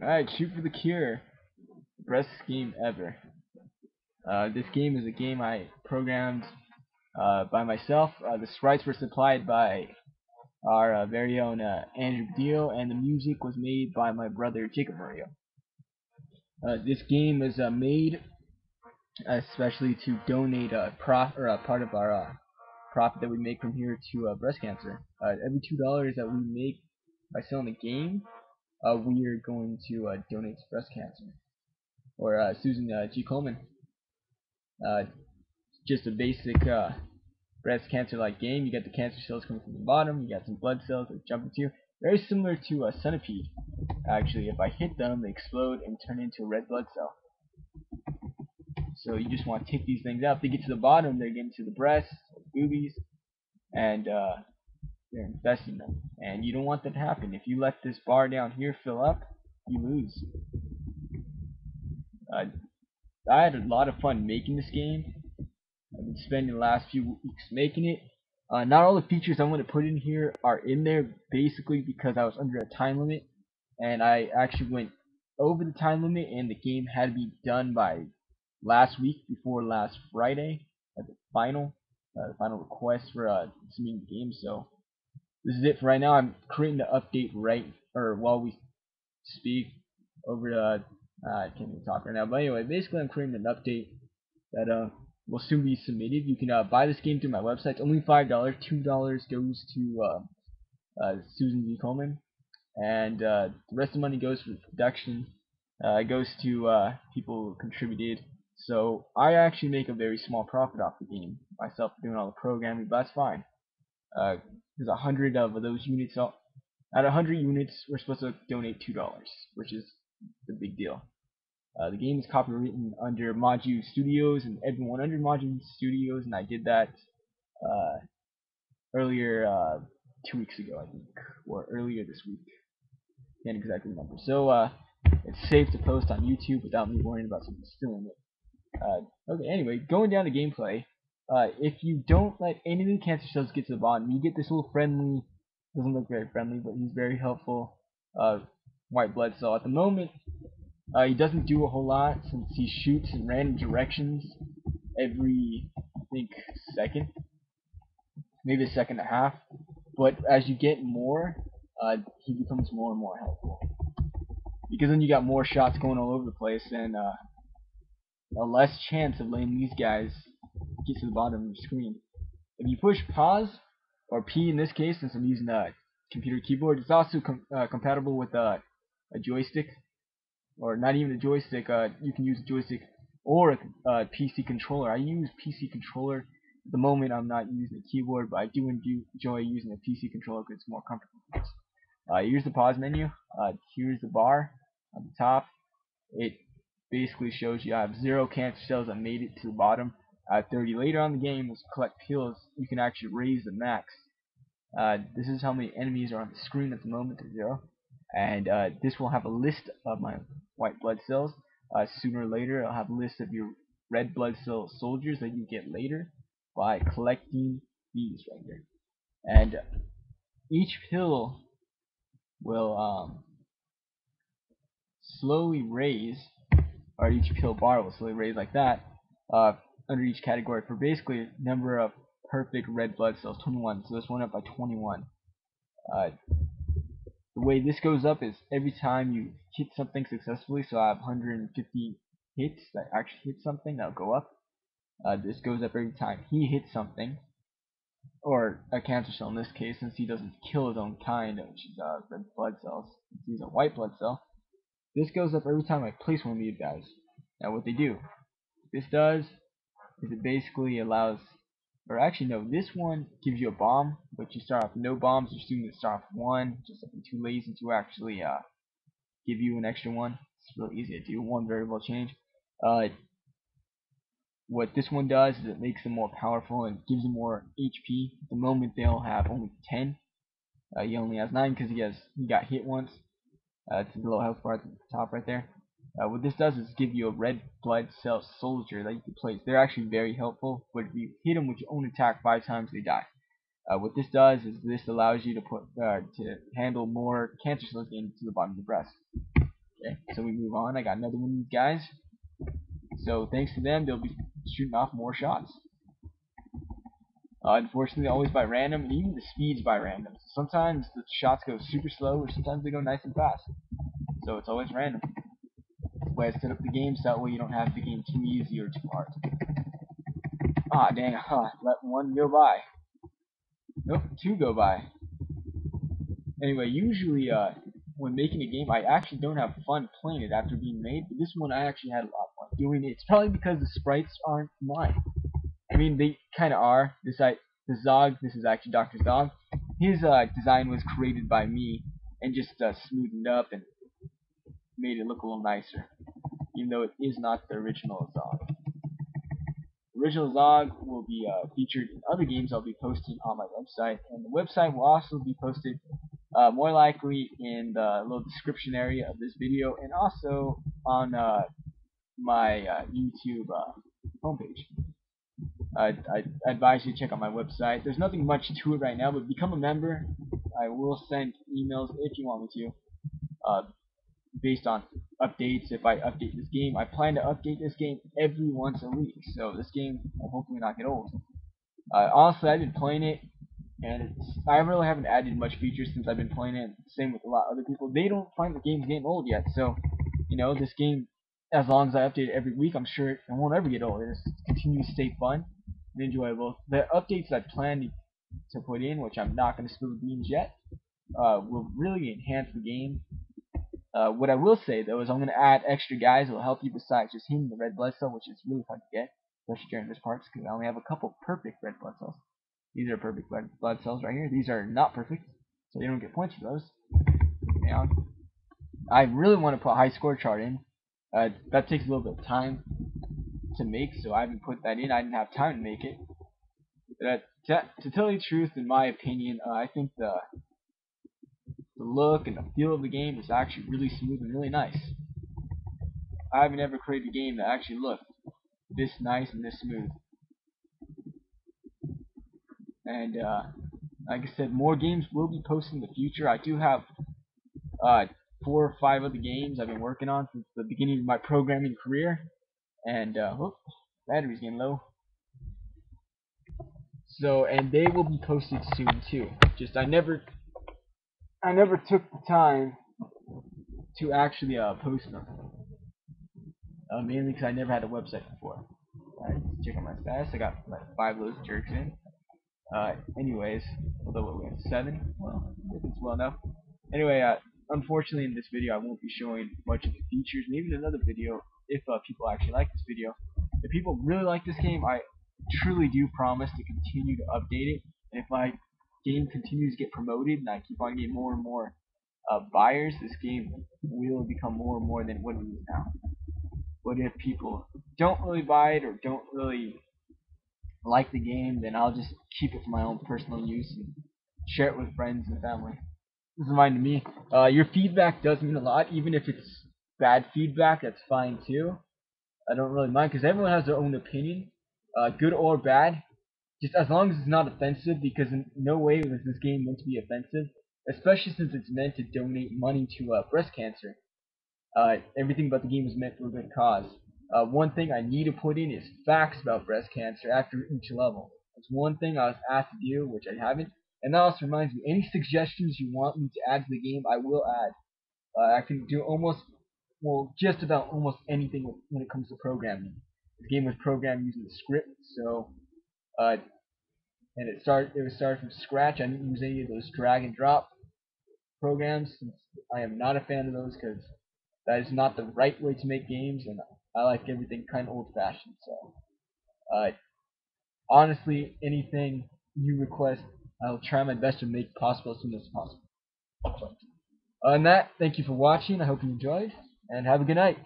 Alright, Shoot for the Cure. Best game ever. This game is a game I programmed by myself. The sprites were supplied by our very own Andrew Badillo, and the music was made by my brother Jacob Murillo. This game was made especially to donate a part of our profit that we make from here to breast cancer. Every $2 that we make by selling the game, we are going to donate to breast cancer. Or Susan G. Coleman. Uh, just a basic breast cancer-like game. You got the cancer cells coming from the bottom. You got some blood cells that jump into. Very similar to a centipede. Actually, if I hit them, they explode and turn into a red blood cell. So you just want to take these things out. If they get to the bottom, they get into the breasts, the boobies, and they're infesting them. And you don't want that to happen. If you let this bar down here fill up, you lose. I had a lot of fun making this game. I've been spending the last few weeks making it. Not all the features I'm going to put in here are in there basically because I was under a time limit, and I actually went over the time limit, and the game had to be done by last week before last Friday at the final request for submitting the game. So this is it for right now. I'm creating the update while we speak over the I can't even talk right now, but anyway, basically I'm creating an update that will soon be submitted. You can buy this game through my website. It's only $5. $2 goes to Susan G. Coleman, and the rest of the money goes for production. It goes to people who contributed. So I actually make a very small profit off the game myself doing all the programming, but that's fine. There's 100 of those units. Out of 100 units, we're supposed to donate $2, which is the big deal. The game is copywritten under Maju Studios and everyone under Maju Studios, and I did that earlier 2 weeks ago, I think, or earlier this week. Can't exactly remember. So it's safe to post on YouTube without me worrying about someone stealing it. Okay, anyway, going down to gameplay. If you don't let any of the cancer cells get to the bottom, you get this little friendly, doesn't look very friendly, but he's very helpful, white blood cell. At the moment, he doesn't do a whole lot since he shoots in random directions every, I think, second, maybe a second and a half. But as you get more, he becomes more and more helpful. Because then you got more shots going all over the place and a less chance of letting these guys get to the bottom of the screen. If you push pause, or P in this case, since I'm using a computer keyboard, it's also compatible with a joystick, or not even a joystick. You can use a joystick or a PC controller. I use PC controller. At the moment, I'm not using a keyboard, but I do enjoy using a PC controller because it's more comfortable. Here's the pause menu. Here's the bar on the top. It basically shows you I have 0 cancer cells that made it to the bottom. 30 later on in the game, as you collect pills, you can actually raise the max. This is how many enemies are on the screen at the moment, to 0. And this will have a list of my white blood cells. Sooner or later, I'll have a list of your red blood cell soldiers that you get later by collecting these right here. And each pill will slowly raise, or each pill bar will slowly raise like that, under each category for basically number of perfect red blood cells, 21. So this went up by 21. The way this goes up is every time you hit something successfully. So I have 150 hits that actually hit something, that'll go up. This goes up every time he hits something, or a cancer cell in this case, since he doesn't kill his own kind, which is red blood cells. He's a white blood cell. This goes up every time I place one of these guys. Now what they do, this does is it basically allows, or actually no, this one gives you a bomb, but you start off with no bombs. Your students start off with 1, just if you're too lazy to actually give you an extra one. It's really easy to do, 1 variable change. What this one does is it makes them more powerful and gives them more HP. At the moment they'll have only 10. He only has 9 because he got hit once. It's the little health bar at the top right there. What this does is give you a red blood cell soldier that you can place. They're actually very helpful, but if you hit them with your own attack 5 times, they die. What this does is this allows you to handle more cancer cells getting to the bottom of the breast. Okay, so we move on. I got another one of these guys. So thanks to them, they'll be shooting off more shots. Unfortunately, always by random, and even the speeds by random. Sometimes the shots go super slow, or sometimes they go nice and fast. So it's always random. That's why I set up the game, so that way you don't have the game too easy or too hard. Ah, dang, let one go by. Nope, two go by. Anyway, usually, when making a game, I actually don't have fun playing it after being made, but this one I actually had a lot of fun doing it. It's probably because the sprites aren't mine. I mean, they kind of are. The Zog, this is actually Dr. Zog. His design was created by me and just smoothened up and made it look a little nicer, even though it is not the original Zog. The original Zog will be featured in other games I'll be posting on my website, and the website will also be posted more likely in the little description area of this video, and also on my YouTube homepage. I advise you to check out my website. There's nothing much to it right now, but become a member. I will send emails if you want me to, based on updates. If I update this game, I plan to update this game every once a week, so this game will hopefully not get old. Honestly, I've been playing it, and I really haven't added much features since I've been playing it. Same with a lot of other people. They don't find the game's getting old yet, so you know, this game, as long as I update it every week, I'm sure it won't ever get old. It just continues to stay fun and enjoyable. The updates I plan to put in, which I'm not going to spill the beans yet, will really enhance the game. What I will say though is I'm going to add extra guys that will help you besides just hitting the red blood cell, which is really hard to get, especially during this part, because I only have a couple perfect red blood cells. These are perfect red blood cells right here. These are not perfect, so you don't get points for those. Now, I really want to put a high score chart in. That takes a little bit of time to make, so I haven't put that in. I didn't have time to make it. But to tell you the truth, in my opinion, I think the look and the feel of the game is actually really smooth and really nice. I haven't ever created a game that actually looked this nice and this smooth. And like I said, more games will be posted in the future. I do have 4 or 5 other games I've been working on since the beginning of my programming career. And whoops, battery's getting low. So, and they will be posted soon too. Just I never took the time to actually post them. Mainly because I never had a website before. Alright, check out my status. I got like 5 of those jerks in. Anyways, although we have 7, well, if it's well enough. Anyway, unfortunately in this video I won't be showing much of the features. Maybe in another video, if people actually like this video. If people really like this game, I truly do promise to continue to update it. And if my game continues to get promoted and I keep on getting more and more buyers, this game will become more and more than what it is now. But if people don't really buy it or don't really like the game, then I'll just keep it for my own personal use and share it with friends and family. This is mine to me. Your feedback does mean a lot, even if it's bad feedback. That's fine too. I don't really mind because everyone has their own opinion, good or bad. Just as long as it's not offensive, because in no way was this game meant to be offensive, especially since it's meant to donate money to breast cancer. Everything about the game is meant for a good cause. One thing I need to put in is facts about breast cancer after each level. That's one thing I was asked to do, which I haven't. And that also reminds me, any suggestions you want me to add to the game, I will add. I can do just about almost anything when it comes to programming. The game was programmed using the script, so and it was started from scratch. I didn't use any of those drag and drop programs, since I am not a fan of those, because that is not the right way to make games, and I like everything kind of old-fashioned. So, honestly, anything you request, I'll try my best to make possible as soon as possible. Other than that, thank you for watching. I hope you enjoyed, and have a good night.